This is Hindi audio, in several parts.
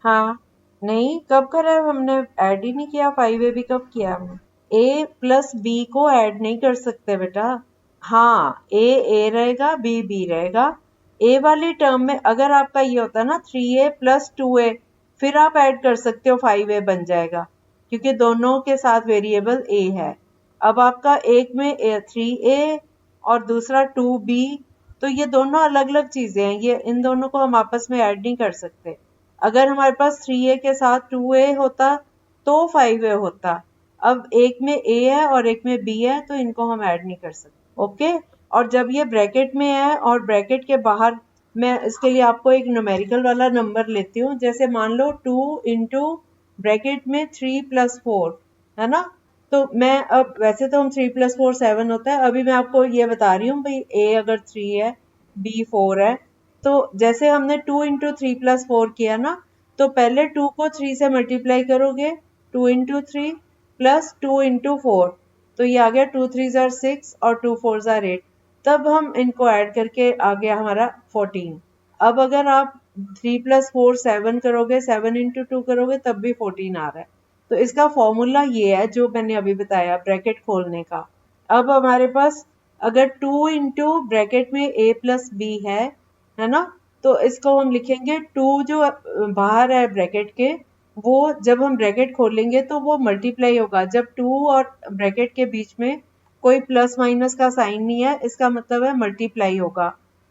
हाँ, नहीं कब करा है हमने, ऐड ही नहीं किया। 5a कब किया हमने? a प्लस b को ऐड नहीं कर सकते बेटा। हाँ, a रहेगा, b रहेगा। a वाली टर्म में अगर आपका ये होता ना 3a प्लस 2a, फिर आप ऐड कर सकते हो, 5a बन जाएगा, क्योंकि दोनों के साथ वेरिएबल a है। अब आपका एक में 3a और दूसरा 2b, तो ये दोनों अलग अलग चीजें हैं, ये इन दोनों को हम आपस में ऐड नहीं कर सकते। अगर हमारे पास 3a के साथ 2a होता तो 5a होता। अब एक में a है और एक में b है, तो इनको हम ऐड नहीं कर सकते। ओके, और जब ये ब्रैकेट में है और ब्रैकेट के बाहर, मैं इसके लिए आपको एक न्यूमेरिकल वाला नंबर लेती हूँ। जैसे मान लो 2 इंटू ब्रैकेट में 3 प्लस 4 है ना। तो मैं अब वैसे तो हम 3 प्लस 4 7 होता है, अभी मैं आपको ये बता रही हूँ भाई, a अगर 3 है, b 4 है, तो जैसे हमने 2 इंटू 3 प्लस 4 किया ना, तो पहले 2 को 3 से मल्टीप्लाई करोगे, 2 इंटू 3 प्लस 2 इंटू 4, तो ये आ गया 2 3 जार 6 और 2 4 जार 8। तब हम इनको ऐड करके आ गया हमारा 14। अब अगर आप 3 प्लस 4 7 करोगे, 7 इंटू 2 करोगे, तब भी 14 आ रहा है। तो इसका फॉर्मूला ये है जो मैंने अभी बताया ब्रैकेट खोलने का। अब हमारे पास अगर 2 इंटू ब्रैकेट में a प्लस b है ना, तो इसको हम लिखेंगे 2 जो बाहर है ब्रैकेट के, वो जब हम ब्रैकेट खोलेंगे तो वो मल्टीप्लाई होगा। जब 2 और ब्रैकेट के बीच में कोई प्लस माइनस का साइन नहीं है, इसका मतलब है मल्टीप्लाई होगा।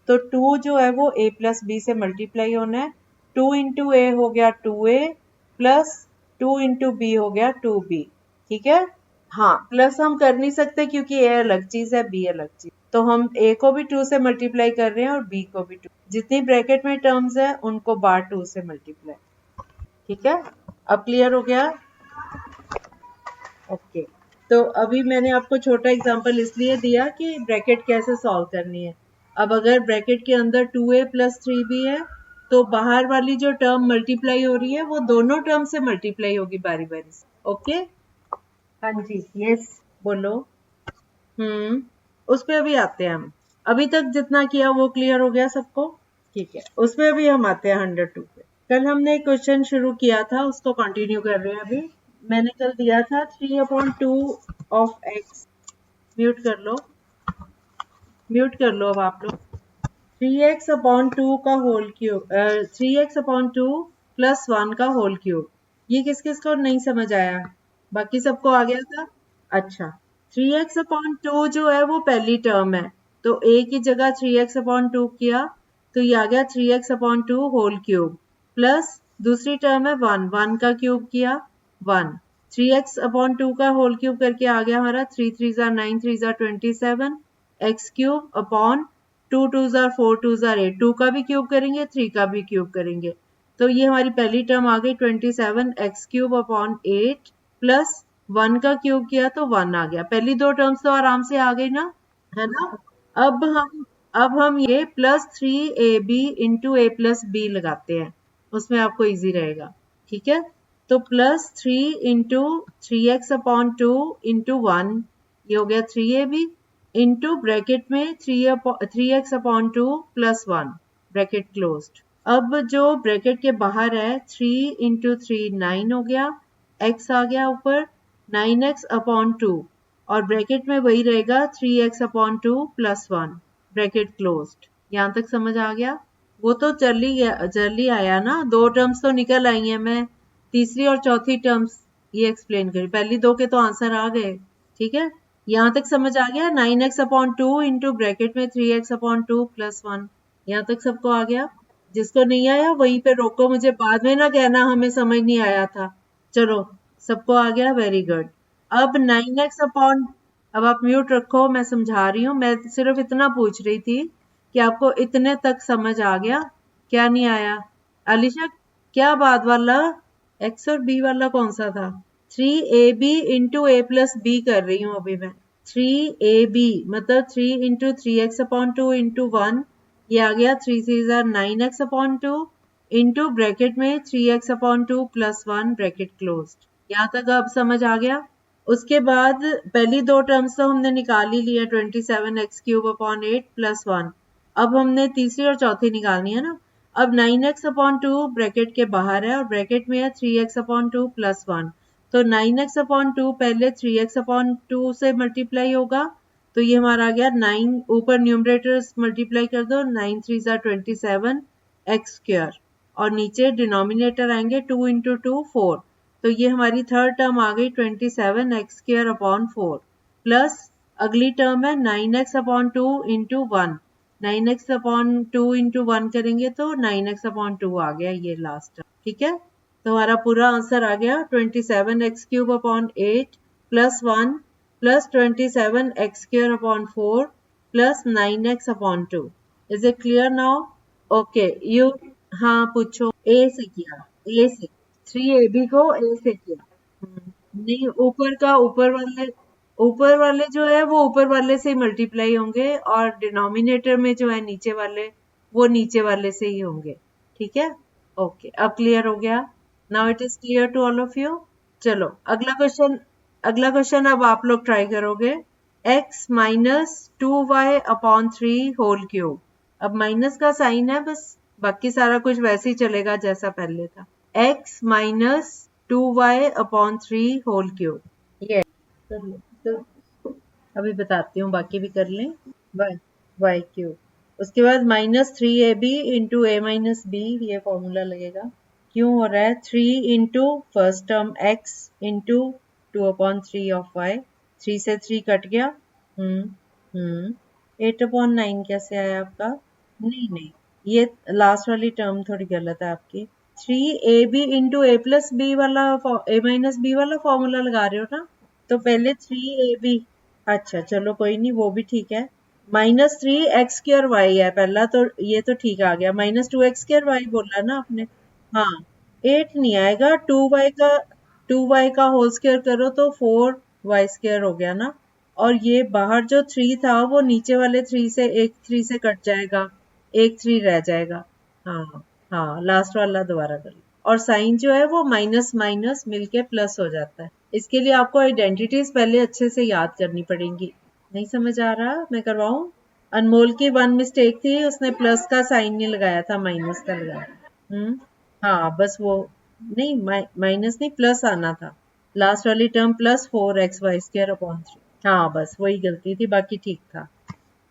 तो 2 जो है वो a प्लस b से मल्टीप्लाई होना है। 2 इंटू a हो गया 2a प्लस 2 इंटू b हो गया 2b। ठीक है। हाँ, प्लस हम कर नहीं सकते क्योंकि a अलग चीज है, b अलग चीज, तो हम a को भी 2 से मल्टीप्लाई कर रहे हैं और b को भी 2। जितनी ब्रैकेट में टर्म्स है उनको बार 2 से मल्टीप्लाई। ठीक है, अब क्लियर हो गया? ओके, तो अभी मैंने आपको छोटा एग्जांपल इसलिए दिया कि ब्रैकेट कैसे सॉल्व करनी है। अब अगर ब्रैकेट के अंदर 2a प्लस 3b है, तो बाहर वाली जो टर्म मल्टीप्लाई हो रही है वो दोनों टर्म से मल्टीप्लाई होगी बारी बारी से। ओके, हाँ जी, यस, बोलो। उस पे अभी आते हैं हम। अभी तक जितना किया वो क्लियर हो गया सबको? ठीक है, उस पे अभी हम आते हैं 102 पे। कल हमने एक क्वेश्चन शुरू किया था, उसको कंटिन्यू कर रहे हैं अभी। मैंने कल दिया था 3/2 ऑफ x। म्यूट कर लो, म्यूट कर लो अब आप लोग। 3x/2 का होल क्यूब, 3x/2 प्लस 1 का होल क्यूब। ये किस किस को नहीं समझ आया? बाकी सबको आ गया था? अच्छा, 3x/2 जो है वो पहली टर्म है, तो a की जगह 3x/2 किया, तो ये आ गया 3x/2 होल क्यूब, प्लस दूसरी टर्म है 1, 1 का क्यूब किया 1, 3x/2 का होल क्यूब करके आ गया हमारा 3 3 jar 9 3 jar 27 x cube upon 2 2 jar 4 2 jar 8, 2 का भी क्यूब करेंगे 3 का भी क्यूब करेंगे, तो ये हमारी पहली टर्म आ गई 27 x क्यूब अपॉन 8 प्लस 1 का क्यूब किया तो 1 आ गया। पहली दो टर्म्स तो आराम से आ गई ना, है ना। अब हम ये plus 3ab into a plus b लगाते हैं, उसमें आपको इजी रहेगा। ठीक है, तो प्लस 3 इंटू 3x/2 इंटू 1, ये हो गया 3ab इंटू ब्रैकेट में 3x/2 प्लस 1 ब्रैकेट क्लोज्ड। अब जो ब्रैकेट के बाहर है 3 इंटू 3 9 हो गया, x आ गया ऊपर 9x/2 और ब्रैकेट में वही रहेगा 3x/2 प्लस 1 ब्रैकेट क्लोज्ड। यहाँ तक समझ आ गया? वो तो जल्दी आया ना, दो टर्म्स तो निकल आई हैं, मैं तीसरी और चौथी टर्म्स ये एक्सप्लेन करी, पहली दो के तो आंसर आ गए। ठीक है, यहाँ तक समझ आ गया? 9x/2 इंटू ब्रैकेट में 3x/2 प्लस 1, यहाँ तक सबको आ गया? जिसको नहीं आया वहीं पे रोको, मुझे बाद में ना कहना हमें समझ नहीं आया था। चलो, सबको आ गया, वेरी गुड। अब 9x/, अब आप म्यूट रखो, मैं समझा रही हूँ। मैं सिर्फ इतना पूछ रही थी कि आपको इतने तक समझ आ गया, क्या नहीं आया? अलीशा, क्या बाद वाला x और b वाला कौन सा था? 3ab into a plus b कर रही हूँ अभी मैं। 3ab मतलब 3 इंटू 3x/2 इंटू 1, ये आ गया 3 3 जार 9x/2 इंटू ब्रैकेट में 3x/2 प्लस 1 ब्रैकेट क्लोज्ड। यहाँ तक अब समझ आ गया? उसके बाद पहली दो टर्म्स तो हमने निकाल ही लिया, 27 x क्यूब अपॉन 8 प्लस 1। अब हमने तीसरी और चौथी निकालनी है ना। अब 9x/2 ब्रैकेट के बाहर है और ब्रैकेट में है 3x/2 + 1, तो 9x/2 पहले 3x/2 से मल्टीप्लाई होगा, तो ये हमारा आ गया 9, ऊपर न्यूमरेटर मल्टीप्लाई कर दो, 9 3 27 x स्क्वायर, और नीचे डिनोमिनेटर आएंगे 2 × 2 4, तो ये हमारी थर्ड टर्म आ गई 27 x स्क्वायर अपॉन 4, प्लस अगली टर्म है 9x/2 × 1, 9x/2 × 1 करेंगे तो 9x/2 आ गया ये लास्ट टर्म, ठीक है। तो हमारा पूरा आंसर आ गया 27x³ / 8 + 1 + 27x² / 4 + 9x/2। Is it clear now? Okay you, हाँ पूछो। ए से किया, ए से 3AB को ए से किया। नहीं, ऊपर का ऊपर वाले जो है वो ऊपर वाले से ही मल्टीप्लाई होंगे, और डिनोमिनेटर में जो है नीचे वाले, वो नीचे वाले से ही होंगे, ठीक है। ओके, अब क्लियर हो गया। Now it is clear to all of you. चलो अगला क्वेश्चन अब आप लोग ट्राई करोगे। x - 2y/3 whole cube. अब माइनस का साइन है बस, बाकी सारा कुछ वैसे ही चलेगा जैसा पहले था। x - 2y/3 होल क्यूब, ये कर लो। तो अभी बताती हूँ, बाकी भी कर लें। y क्यूब, उसके बाद -3ab × a - b, ये फॉर्मूला लगेगा। क्यों हो रहा है? 3 × first term x × 2/3 of y, 3 से 3 कट गया। 8/9 कैसे आया आपका? नहीं, ये लास्ट वाली टर्म थोड़ी गलत है आपकी। 3ab × a + b वाला, a - b वाला फॉर्मूला लगा रहे हो ना, तो पहले 3ab, अच्छा चलो कोई नहीं, वो भी ठीक है। -3x² है पहला, तो ये तो ठीक आ गया। -2x² बोला ना आपने, हाँ 8 नहीं आएगा, 2y का होल स्क्वायर करो तो 4y² हो गया ना, और ये बाहर जो 3 था वो नीचे वाले 3 से, एक 3 से कट जाएगा, एक 3 रह जाएगा। हाँ लास्ट वाला दोबारा कर लो, और साइन जो है वो माइनस माइनस मिलके प्लस हो जाता है। इसके लिए आपको आइडेंटिटीज पहले अच्छे से याद करनी पड़ेंगी। नहीं समझ आ रहा? मैं करवाऊं? अनमोल की 1 मिस्टेक थी, उसने प्लस का साइन नहीं लगाया था, माइनस का लगाया। हाँ बस वो, नहीं माइनस नहीं, प्लस आना था। लास्ट वाली टर्म +4xy²/3, हाँ बस वही गलती थी, बाकी ठीक था।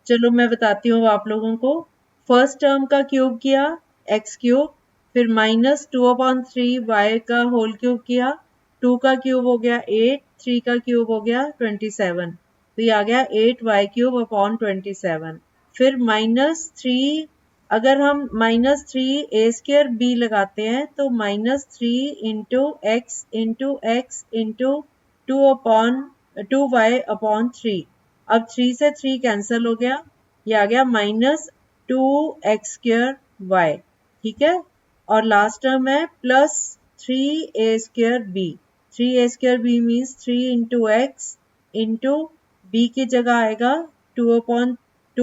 चलो मैं बताती हूँ आप लोगों को। फर्स्ट टर्म का क्यूब किया x³, फिर -2/3y का होल क्यूब किया, 2 का क्यूब हो गया 8, 3 का क्यूब हो गया 27, तो ये आ गया 8y³ / 27। फिर -3, अगर हम -3a² b लगाते हैं तो -3 × x × x × 2y/3। अब 3 से 3 कैंसिल हो गया, ये आ गया -2x²y, ठीक है। और लास्ट टर्म है +3a²b। 3a²b means 3 × x × b की जगह आएगा 2y/3 ×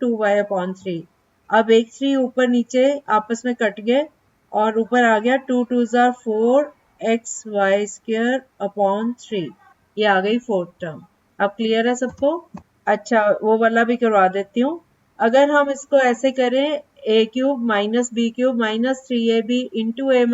2y/3। अब एक 3 ऊपर नीचे आपस में कट गए, और ऊपर आ गया 2 2 4 xy² / 3, ये आ गई फोर्थ टर्म। अब क्लियर है सबको? अच्छा वो वाला भी करवा देती हूँ। अगर हम इसको ऐसे करें a³ - b³ -3ab × a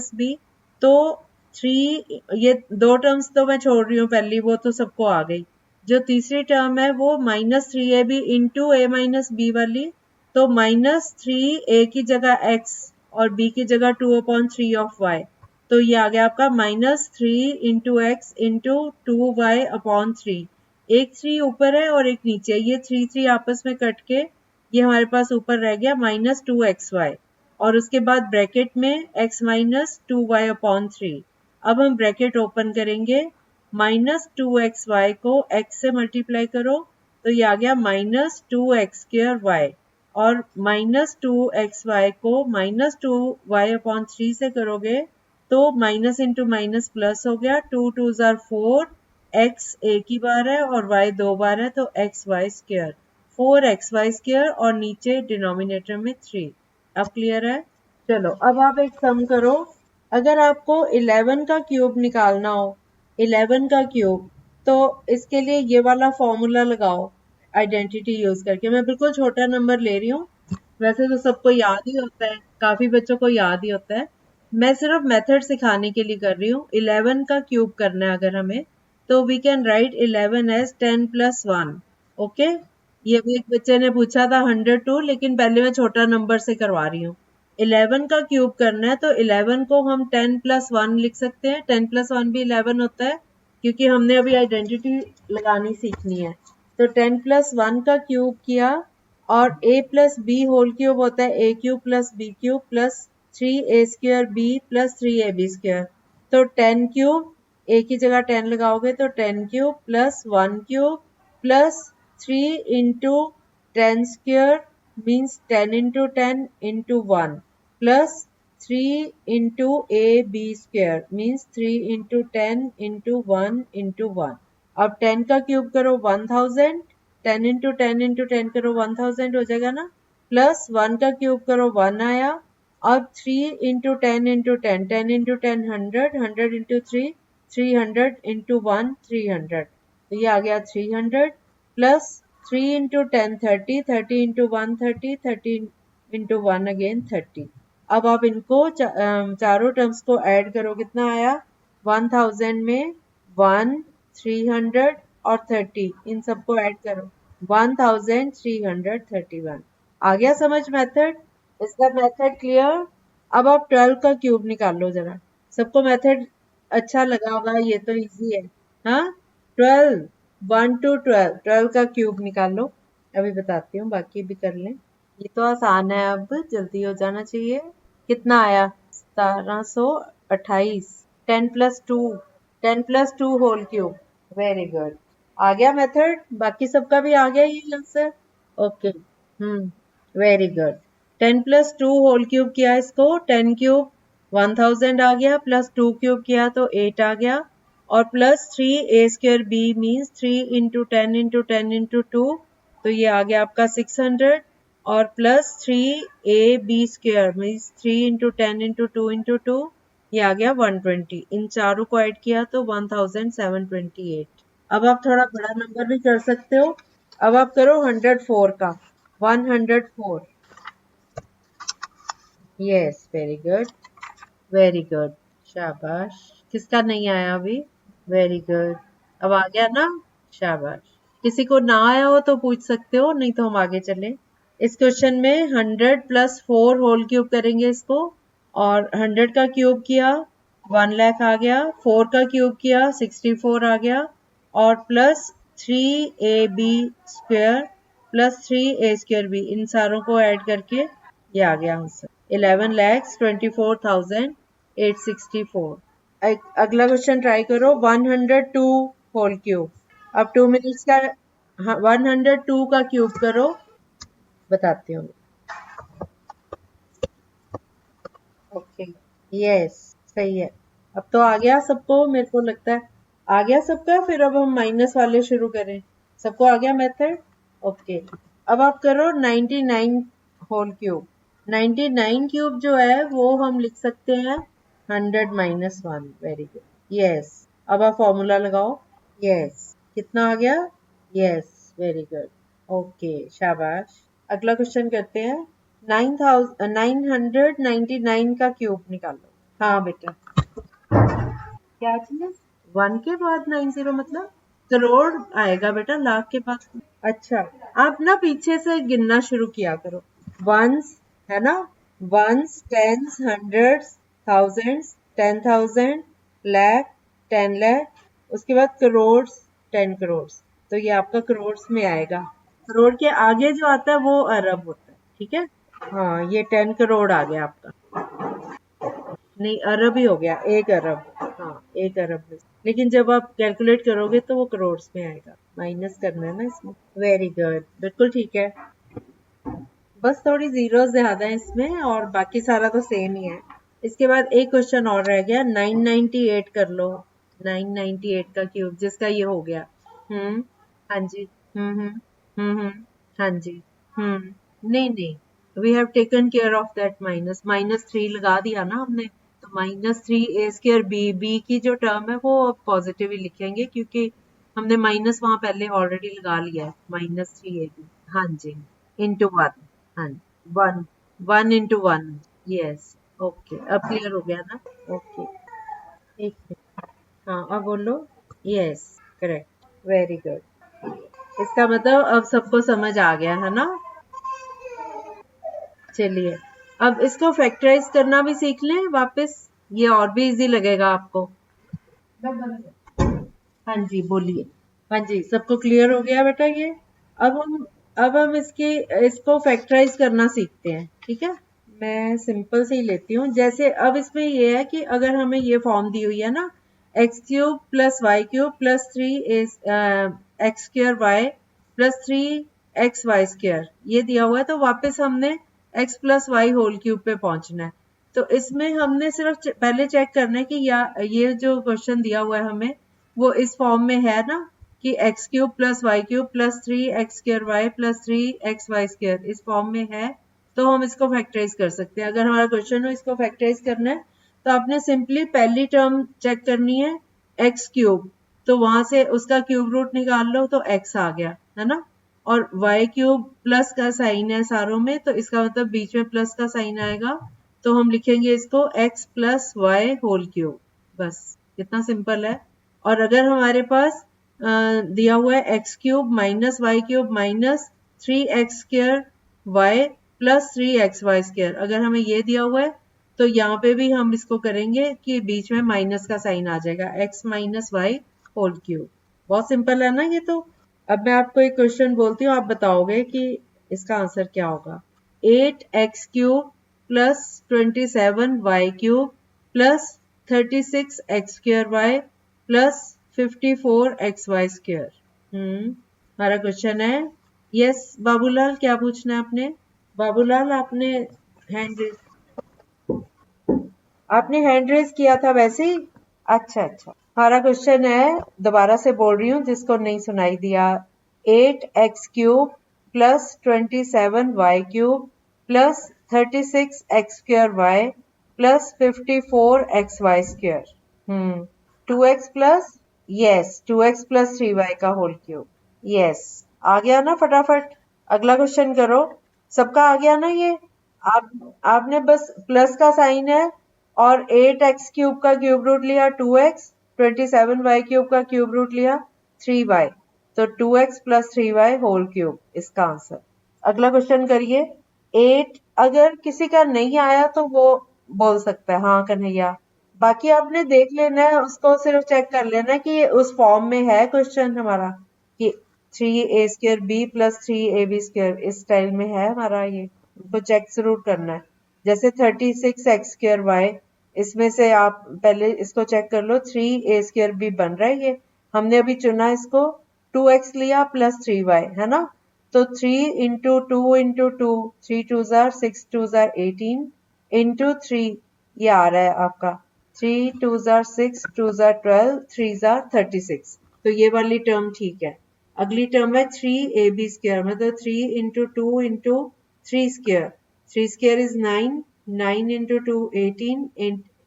- b, तो 3, ये 2 टर्म्स तो मैं छोड़ रही हूँ पहली, वो तो सबको आ गई। जो तीसरी टर्म है वो -3ab × a - b वाली, तो -3a की जगह x और b की जगह 2/3 ऑफ y, तो ये आ गया आपका -3 × x × 2y/3। एक 3 ऊपर है और एक नीचे, ये 3 3 आपस में कट के ये हमारे पास ऊपर रह गया -2xy, और उसके बाद ब्रैकेट में x - 2y/3। अब हम ब्रैकेट ओपन करेंगे, -2xy को x से मल्टीप्लाई करो तो ये आ गया -2x²y, और -2xy को -2y/3 से करोगे तो माइनस इंटू माइनस प्लस हो गया, 2 2 4, x एक ही बार है और y 2 बार है, तो xy², 4xy² और नीचे डिनोमिनेटर में 3। अब क्लियर है? चलो अब आप एक सम करो। अगर आपको 11 का क्यूब निकालना हो, 11 का क्यूब, तो इसके लिए ये वाला फॉर्मूला लगाओ आइडेंटिटी यूज करके। मैं बिल्कुल छोटा नंबर ले रही हूँ, वैसे तो सबको याद ही होता है, काफी बच्चों को याद ही होता है। मैं सिर्फ मेथड सिखाने के लिए कर रही हूँ। 11 का क्यूब करना है अगर हमें, तो we can write 11 as 10 plus 1। Okay, ये भी एक बच्चे ने पूछा था 102, लेकिन पहले मैं छोटा नंबर से करवा रही हूँ। 11 का क्यूब करना है तो 11 को हम 10 प्लस 1 लिख सकते हैं। 10 प्लस 1 भी 11 होता है, क्योंकि हमने अभी आइडेंटिटी लगानी सीखनी है। तो 10 प्लस 1 का क्यूब किया, और a plus b whole cube होता है a cube plus B cube plus 3a square b plus 3ab square. तो 10 क्यूब, a की जगह 10 लगाओगे तो 10 cube plus 1 cube plus 3 into 10 square means 10 into 10 into 1 plus 3 into a b square means 3 into 10 into 1 into 1। अब 10 का क्यूब करो 1000, 10 इंटू 10 इंटू 10 करो 1000 हो जाएगा ना, प्लस 1 का क्यूब करो 1 आया। अब 3 into 10 into 10, 10 into 10 100, 100 into 3 300 into 1 300, तो ये आ गया 300 plus 3 into 10 30, 30 into 1 30, 30 into 1 again 30। अब आप इनको चारों टर्म्स को ऐड करो, कितना आया 1000 में 1 300 और 30, इन सबको ऐड करो 1331। आ गया समझ method? Is the method clear? अब आप 12 का क्यूब निकाल लो जरा। सबको मेथड अच्छा लगा होगा, ये तो इजी है। हाँ, 12, 1 to 12, 12 का क्यूब निकाल लो। अभी बताती हूँ, बाकी भी कर लें। ये तो आसान है, अब जल्दी हो जाना चाहिए। कितना आया 1728। 10 plus 2, 10 plus 2 whole cube. Very good, आ गया मेथड? बाकी सबका भी आ गया ये answer? Okay, very good. 10 plus 2 whole cube किया इसको, 10 क्यूब 1000 आ गया, प्लस 2 क्यूब किया तो 8 आ गया, और plus 3 a square b means 3 into 10 into 10 into 2, तो ये आ गया आपका 600, और plus 3 a b square means 3 into 10 into 2 into 2, ये आ गया 120। इन चारों को ऐड किया तो 1728। अब आप थोड़ा बड़ा नंबर भी कर सकते हो। अब आप करो 104 का, 104। Yes, very good, very good, शाबाश। किसका नहीं आया अभी? वेरी गुड, अब आ गया ना? शाबाश। किसी को ना आया हो तो पूछ सकते हो, नहीं तो हम आगे चले। इस क्वेश्चन में 100 प्लस 4 होल क्यूब करेंगे इसको, और 100 का क्यूब किया 1 लाख आ गया, 4 का क्यूब किया 64 आ गया, और plus 3ab square plus 3a square भी, इन सारों को ऐड करके ये आ गया आंसर 11,24,864। अगला क्वेश्चन ट्राई करो, 102 होल क्यूब। अब 2 मिनट्स का, हाँ 102 का क्यूब करो, बताती हूँ। ओके, यस, सही है। अब तो आ गया सबको, मेरे को लगता है आ गया सबका। फिर अब हम माइनस वाले शुरू करें। सबको आ गया मेथड? ओके, अब आप करो 99 होल क्यूब। 99 क्यूब जो है वो हम लिख सकते हैं 100 माइनस 1। Very good, yes. अब आप फॉर्मूला लगाओ। यस, कितना आ गया? यस, वेरी गुड, ओके, शाबाश। अगला क्वेश्चन करते हैं। 999 का क्यूब निकालो। हाँ बेटा, क्या चीज? 1 के बाद 90 मतलब करोड़ आएगा बेटा, लाख के बाद। अच्छा, आप ना पीछे से गिनना शुरू किया करो। वंस है ना, ones, tens, hundreds, thousands, 10,000, lakh, 10 lakh, उसके बाद करोड़, 10 करोड़। तो ये आपका करोड़ में आएगा। करोड़ के आगे जो आता है वो अरब होता है, ठीक है? हाँ, ये 10 करोड़ आ गया आपका। नहीं, अरब ही हो गया, 1 अरब। हाँ, 1 अरब में, लेकिन जब आप कैलकुलेट करोगे तो वो करोड़ में आएगा। माइनस करना है ना इसमें। वेरी गुड, बिल्कुल ठीक है। बस थोड़ी जीरो ज्यादा है इसमें, और बाकी सारा तो सेम ही है। इसके बाद एक क्वेश्चन और रह गया, 998 कर लो। 998 का क्यूब, जिसका ये हो गया। हाँ जी, हाँ जी, नहीं नहीं, we have taken care of that minus, -3 लगा दिया ना हमने, तो -3 a स्क्वायर b की जो टर्म है वो पॉजिटिव ही लिखेंगे, क्योंकि हमने माइनस वहां पहले ऑलरेडी लगा लिया है, -3ab। हाँ जी, इंटू 1। हाँ, वन, 1 into 1, यस। ओके, अब क्लियर हो गया ना? ओके, ठीक है। हाँ, अब बोलो। Yes, correct, very good. इसका मतलब अब सबको समझ आ गया है ना? चलिए, अब इसको फैक्टराइज करना भी सीख लें वापस, ये और भी इजी लगेगा आपको। हाँ जी, बोलिए। हाँ जी, सबको क्लियर हो गया बेटा ये? अब हम इसको फैक्टराइज करना सीखते हैं, ठीक है? मैं सिंपल से ही लेती हूँ। जैसे अब इसमें ये है कि अगर हमें ये फॉर्म दी हुई है ना, x cube plus y cube plus 3 x square y plus 3 x y square, ये दिया हुआ है, तो वापस हमने x plus y whole cube पे पहुंचना है। तो इसमें हमने सिर्फ पहले चेक करना है कि ये जो क्वेश्चन दिया हुआ है हमें, वो इस फॉर्म में है ना, कि x cube plus y cube plus 3 x square y plus 3 x y square इस फॉर्म में है, तो हम इसको फैक्टराइज कर सकते हैं। अगर हमारा क्वेश्चन हो इसको फैक्टराइज करना है, तो आपने सिंपली पहली टर्म चेक करनी है, एक्स क्यूब, तो वहां से उसका क्यूब रूट निकाल लो तो एक्स आ गया, है ना? और वाई क्यूब प्लस का साइन है सारों में, तो इसका मतलब बीच में प्लस का साइन आएगा, तो हम लिखेंगे इसको x plus y whole cube. बस, कितना सिंपल है। और अगर हमारे पास दिया हुआ है x cube minus y cube minus 3 x square y plus 3 x y square, अगर हमें ये दिया हुआ है, तो यहाँ पे भी हम इसको करेंगे कि बीच में माइनस का साइन आ जाएगा, x minus y whole cube. बहुत सिंपल है ना ये तो? अब मैं आपको एक क्वेश्चन बोलती हूँ, आप बताओगे कि इसका आंसर क्या होगा। 8 x cube plus 27 y cube plus 36 x square y plus 54 x y square. हमारा क्वेश्चन है। यस बाबूलाल, क्या पूछना है आपने? बाबूलाल, हैंड रेज आपने हैंड रेज किया था वैसे ही? अच्छा अच्छा, हमारा क्वेश्चन है, दोबारा से बोल रही हूँ जिसको नहीं सुनाई दिया। 8 x cube plus 27 y cube plus 36 x square y plus 54 x y square. 2x plus, yes, 2x plus 3y का होल क्यूब। यस, आ गया ना फटाफट? अगला क्वेश्चन करो। सबका आ गया ना ये? आप आपने बस प्लस का साइन है, और 8 एक्स क्यूब का क्यूब रूट लिया 2x, 27 वाई क्यूब का क्यूब रूट लिया 3y, तो 2x plus 3y whole cube इसका आंसर। अगला क्वेश्चन करिए। 8, अगर किसी का नहीं आया तो वो बोल सकता है हाँ कन्हैया। बाकी आपने देख लेना है, उसको सिर्फ चेक कर लेना है कि ये उस फॉर्म में है क्वेश्चन हमारा, कि 3a² b प्लस 3ab² इस स्टाइल में है हमारा ये, उनको चेक जरूर करना है। जैसे 36 एक्स स्क्र वाई, इसमें से आप पहले इसको चेक कर लो, 3a² b बन रहा है ये। हमने अभी चुना इसको, 2x लिया प्लस 3y, है ना? तो 3 into 2 into 2, 3 2 6 2 18 into 3, ये आ रहा है आपका 3 2 6 2 12, 3 36, तो ये वाली टर्म ठीक है। अगली टर्म है 3ab², मतलब 3 into 2 into 3 square, 3 square is 9, 9 into 2 18,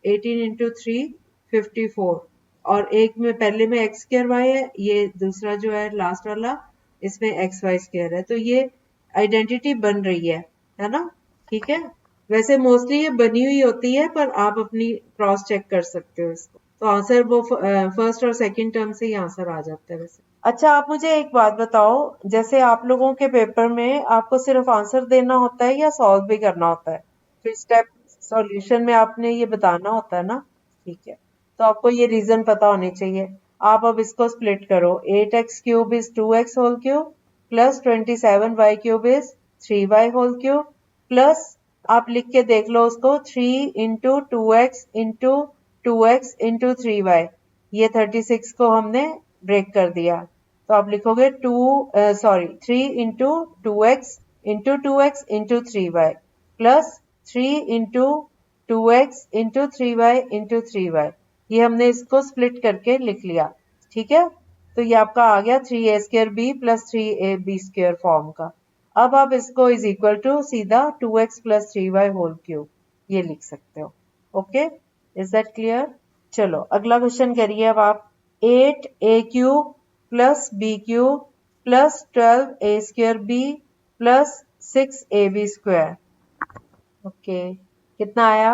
18 into 3 54, और एक में पहले में एक्स स्क्र वाई है, ये दूसरा जो है लास्ट वाला, इसमें एक्स वाई स्क्र है, तो ये आइडेंटिटी बन रही है ना? ठीक है। वैसे मोस्टली ये बनी हुई होती है, पर आप अपनी क्रॉस चेक कर सकते हो इसको, तो आंसर वो फर्स्ट और सेकंड टर्म से ही आंसर आ जाता है वैसे। अच्छा, आप मुझे एक बात बताओ, जैसे आप लोगों के पेपर में आपको सिर्फ आंसर देना होता है या सॉल्व भी करना होता है? फिर स्टेप सॉल्यूशन में आपने ये बताना होता है ना? ठीक है, तो आपको ये रीजन पता होने चाहिए। आप अब इसको स्प्लिट करो, 8 x cube is 2x whole cube plus 27 y cube is 3y whole cube plus, आप लिख के देख लो उसको, 3 into 2x into 2x into 3y, ये 36 को हमने ब्रेक कर दिया, तो आप लिखोगे 3 into 2x into 2x into 3y plus 3 into 2x into 3y into 3y, ये हमने इसको स्प्लिट करके लिख लिया। ठीक है, तो ये आपका आ गया 3a² b plus 3ab² form का। अब आप इसको इज इक्वल टू सीधा 2x plus 3y whole cube ये लिख सकते हो। Okay, is that clear? चलो अगला क्वेश्चन करिए अब आप। 8a³ plus b³ plus 12a² b plus 6ab² okay, कितना आया?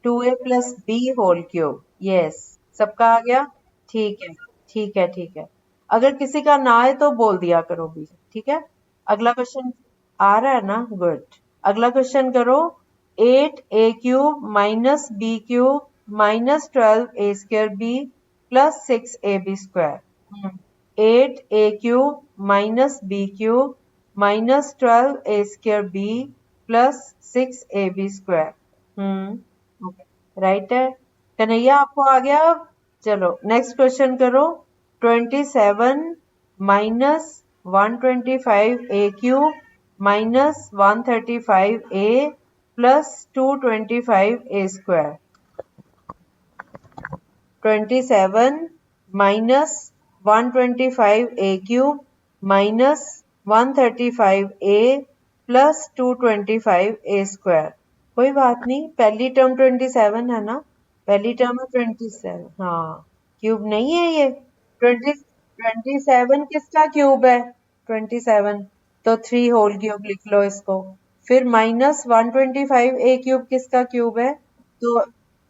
2a plus b whole cube. Yes, सबका आ गया। ठीक है, ठीक है, ठीक है। अगर किसी का ना आए तो बोल दिया करो भी, ठीक है। अगला क्वेश्चन आ रहा है ना? गुड। अगला क्वेश्चन करो। 8a³ minus b³ minus 12a² b plus 6ab²। 8a³ minus b³ minus 12a² b plus 6ab²। Right है। कन्हैया आपको आ गया? चलो नेक्स्ट क्वेश्चन करो। 27 minus 125a³ minus 135a plus 225a²। 27 minus 125a³ minus 135a plus 225a²। कोई बात नहीं, पहली टर्म 27 है ना, पहली टर्म है 27। हाँ, क्यूब नहीं है ये। 27 किसका क्यूब है? 27, तो 3 होल क्यूब लिख लो इसको। फिर माइनस 125a³ किसका क्यूब है?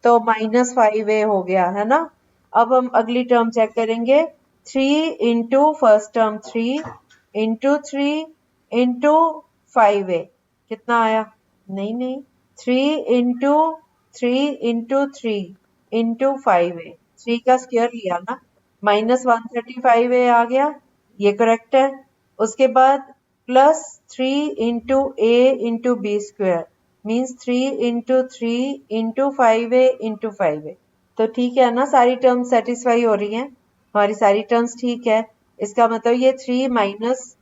तो माइनस 5a हो गया है ना। अब हम अगली टर्म चेक करेंगे। 3 into first term 3 into 3 into 5a, कितना आया? नहीं नहीं, 3 इंटू 3 इंटू 3 इंटू 5a, 3 का स्क्वायर लिया ना, माइनस 135a आ गया, ये करेक्ट है। उसके बाद plus 3 into a into b² means 3 into 3 into 5a into 5a। तो ठीक है ना, सारी टर्म्स सेटिस्फाई हो रही हैं, हमारी सारी टर्म्स ठीक है। इसका मतलब ये 3 माइनस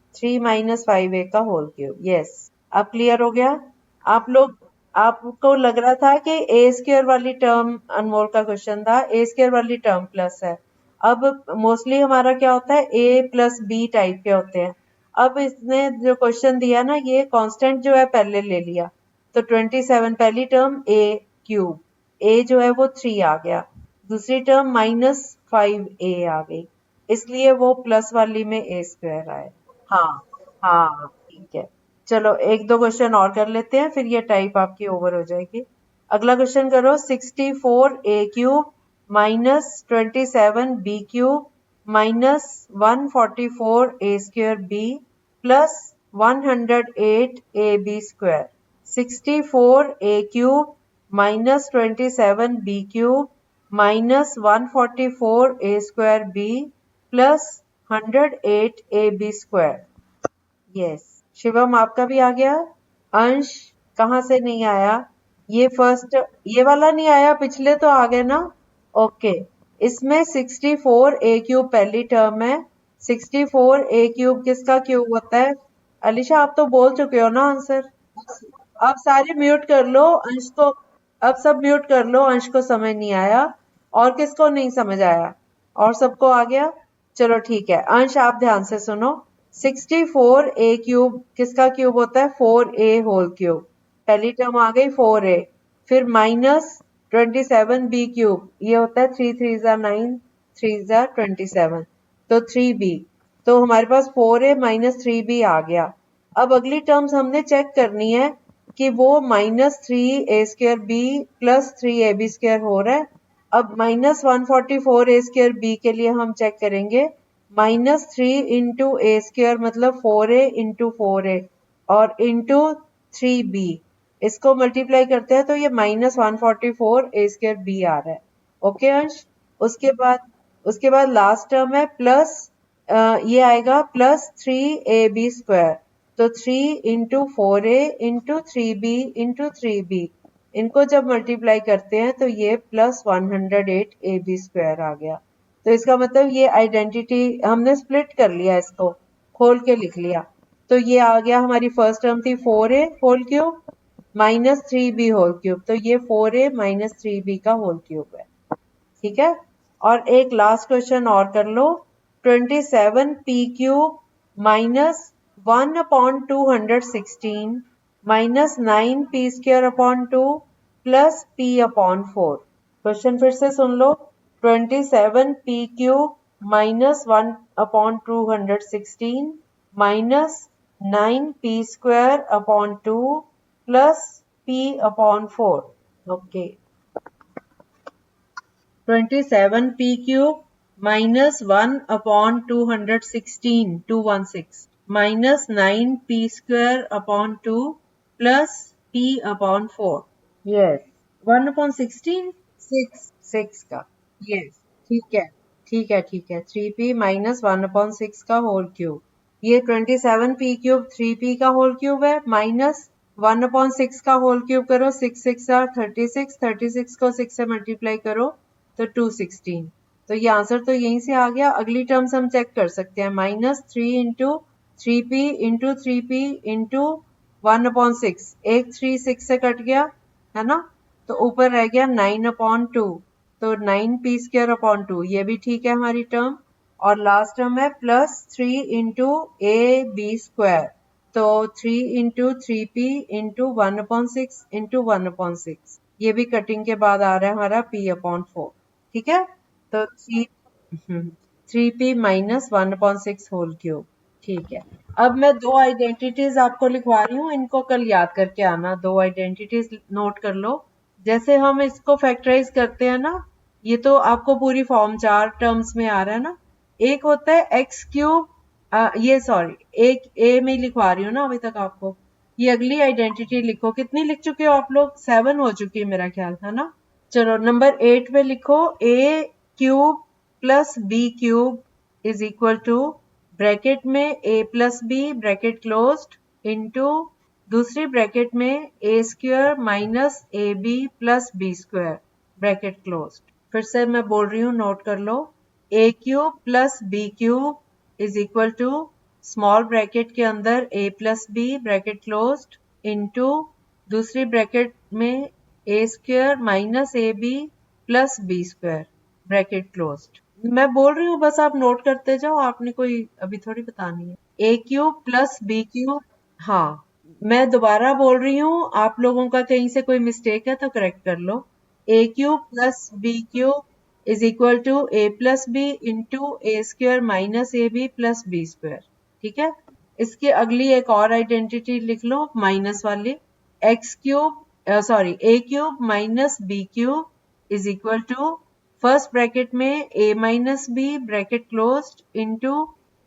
5a का होल क्यूब। यस, अब क्लियर हो गया। आप लोग, आपको लग रहा था कि a² वाली टर्म, अनमोल का क्वेश्चन था, a² वाली टर्म प्लस है। अब मोस्टली हमारा क्या होता है, a प्लस b टाइप के होते हैं। अब इसने जो क्वेश्चन दिया ना, ये कांस्टेंट जो है पहले ले लिया, तो 27 पहली टर्म a³, a जो है वो 3 आ गया, दूसरी टर्म माइनस 5a आ गई, इसलिए वो प्लस वाली में a² आए। हाँ, हाँ, ठीक है। चलो एक दो क्वेश्चन और कर लेते हैं, फिर ये टाइप आपकी ओवर हो जाएगी। अगला क्वेश्चन करो। 64a³ minus 27b³ minus 144a² b plus 108ab²। 64a³ minus 27b³ minus 144a² b plus 108ab²। Yes, Shivam आपका भी आ गया। अंश कहाँ से नहीं आया? ये फर्स्ट, ये वाला नहीं आया, पिछले तो आ गए ना। ओके, इसमें 64a³ पहली टर्म है। 64a³ किसका क्यूब होता है? अलीशा आप तो बोल चुके हो ना आंसर। अब सारे म्यूट कर लो, अंश को, अब सब म्यूट कर लो, अंश को समझ नहीं आया। और किसको नहीं समझ आया? और सबको आ गया? चलो ठीक है, अंश आप ध्यान से सुनो। 64a³ किसका क्यूब होता है? 4a whole cube. पहली टर्म आ गई 4a, फिर माइनस 27b³, ये होता है 3 3 जा 9, 3 जा 27, तो 3b। तो हमारे पास 4a माइनस 3b आ गया। अब अगली टर्म्स हमने चेक करनी है कि वो minus 3a² b plus 3ab² हो रहा है। अब माइनस 144a² b के लिए हम चेक करेंगे, माइनस 3 इंटू a² मतलब 4a इंटू 4a और इंटू 3b, इसको मल्टीप्लाई करते हैं तो ये माइनस 144a² b आ रहा है। ओके अंश। उसके बाद लास्ट टर्म है प्लस, ये आएगा प्लस 3ab², तो 3 into 4a into 3b into 3b, इनको जब मल्टीप्लाई करते हैं तो ये प्लस 108ab² आ गया। तो इसका मतलब ये आइडेंटिटी हमने स्प्लिट कर लिया, इसको खोल के लिख लिया। तो ये आ गया, हमारी फर्स्ट टर्म थी 4a whole cube minus 3b whole cube, तो ये 4a माइनस 3b का होल क्यूब है। ठीक है। और एक लास्ट क्वेश्चन और कर लो। 27p³ minus 1/216 minus 9p² 2 plus p/4। Question फिर से सुन लो। 27p³ minus 1/216 minus 9p² 2 plus p upon 4. Okay. 27p cube minus 1 upon 216, 216, minus 9p square upon 2 plus p upon 4. Yes. 1 upon 16, 6, 6 का. Yes. ठीक है. ठीक है, ठीक है. 3p minus 1 upon 6 का होल क्यूब. ये 27p क्यूब 3p का होल क्यूब है, माइनस 1 अपॉन 6 का होल क्यूब करो, 6 6 आर 36, 36 को 6 से मल्टीप्लाई करो तो 216. तो ये आंसर तो यहीं से आ गया. अगली टर्म्स हम चेक कर सकते हैं. Minus 3 into 3p into 3p into 1 upon 6. एक 3 6 से कट गया है ना, तो ऊपर रह गया 9 अपॉन 2, तो 9p स्क्वायर अपॉन 2. ये भी ठीक है हमारी टर्म. और लास्ट टर्म है plus 3 into a b square, तो 3 into 3p into 1 upon 6 into 1 upon 6. ये भी कटिंग के बाद आ रहा है हमारा p अपॉन 4. ठीक है, तो 3p minus 1 upon 6 whole cube. ठीक है. अब मैं दो आइडेंटिटीज आपको लिखवा रही हूँ, इनको कल याद करके आना. दो आइडेंटिटीज नोट कर लो. जैसे हम इसको फैक्टराइज करते हैं ना, ये तो आपको पूरी फॉर्म 4 टर्म्स में आ रहा है ना. एक होता है एक्स क्यूब, ये सॉरी एक ए में लिखवा रही हूँ ना अभी तक आपको. ये अगली आइडेंटिटी लिखो. कितनी लिख चुके हो आप लोग? 7 हो चुकी है मेरा ख्याल, है ना. चलो नंबर 8 पे लिखो A cube plus B cube is equal to bracket में A plus B bracket closed into दूसरी ब्रैकेट में A square minus A B plus B square bracket closed. फिर से मैं बोल रही हूँ, नोट कर लो. A cube plus B cube is equal to small bracket के अंदर A plus B bracket closed into दूसरी ब्रैकेट में A square minus A B plus B square bracket closed. मैं बोल रही हूँ, बस आप नोट करते जाओ, आपने कोई अभी थोड़ी बतानी है. ए क्यूब प्लस बी क्यूब. हाँ, मैं दोबारा बोल रही हूँ, आप लोगों का कहीं से कोई मिस्टेक है तो करेक्ट कर लो. A cube plus B cube is equal to A plus B into A square minus A B plus B square. ठीक है. इसके अगली एक और आइडेंटिटी लिख लो, माइनस वाली. X cube A cube minus B cube is equal to first bracket में A minus B bracket closed into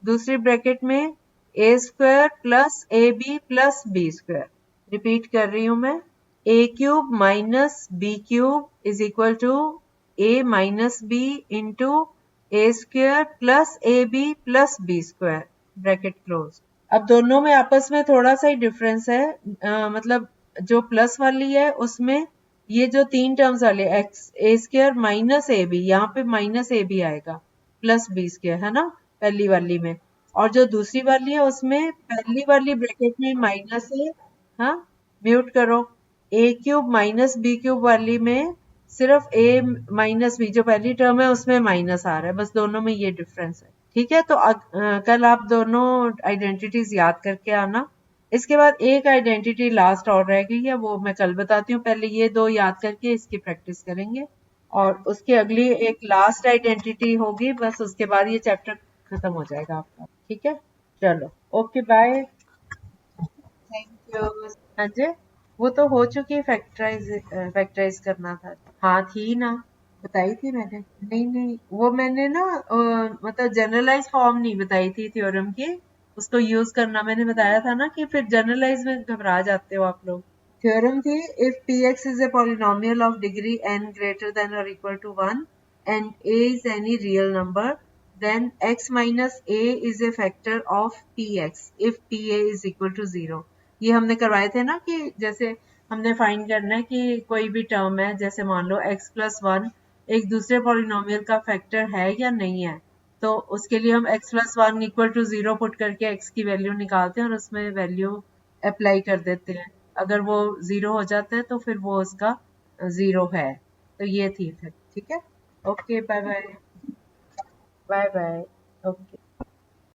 दूसरी ब्रैकेट में A square plus A B plus B square. Repeat कर रही हूं मैं. A cube minus B cube is equal to A minus B into A square plus A B plus B square bracket close. अब दोनों में आपस में थोड़ा सा ही डिफरेंस है. मतलब जो प्लस वाली है उसमें ये जो 3 टर्म्स वाले x a square minus A b, यहाँ पे माइनस ए बी आएगा प्लस बी स्क्वायर, है ना, पहली वाली में. और जो दूसरी वाली है उसमें पहली वाली ब्रैकेट में माइनस है. हाँ, म्यूट करो. ए क्यूब माइनस बी क्यूब वाली में सिर्फ ए माइनस बी जो पहली टर्म है उसमें माइनस आ रहा है, बस दोनों में ये डिफरेंस है. ठीक है, तो कल आप दोनों आइडेंटिटीज याद करके आना. इसके बाद एक आइडेंटिटी लास्ट और रह गई है, वो मैं कल बताती हूँ. पहले ये दो याद करके इसकी प्रैक्टिस करेंगे और उसके अगली एक लास्ट आइडेंटिटी होगी, बस उसके बाद ये चैप्टर खत्म हो जाएगा आपका. ठीक है, चलो ओके बाय. Thank you. हाँ जी, वो तो हो चुकी है. फैक्टराइज करना था. हाँ थी ना, बताई थी मैंने. नहीं नहीं, वो मैंने ना मतलब जनरलाइज फॉर्म नहीं बताई थी थ्योरम की, उसको यूज करना मैंने बताया था ना, कि फिर जनरलाइज में घबरा जाते हो आप लोग. थ्योरम थी if px is a polynomial of degree n greater than or equal to 1 and a is any real number then x minus a is a factor of px if pa is equal to 0. ये हमने करवाए थे ना, कि जैसे हमने फाइंड करना है कि कोई भी टर्म है, जैसे मान लो x प्लस 1 एक दूसरे पॉलिनोमियल का फैक्टर है या नहीं है, तो उसके लिए हम x plus 1 equal to 0 put करके x की वैल्यू निकालते हैं और उसमें वैल्यू अप्लाई कर देते हैं. अगर वो 0 हो जाता है तो फिर वो उसका 0 है. तो ये थी फिर. ठीक है, okay bye bye. Bye bye. Okay.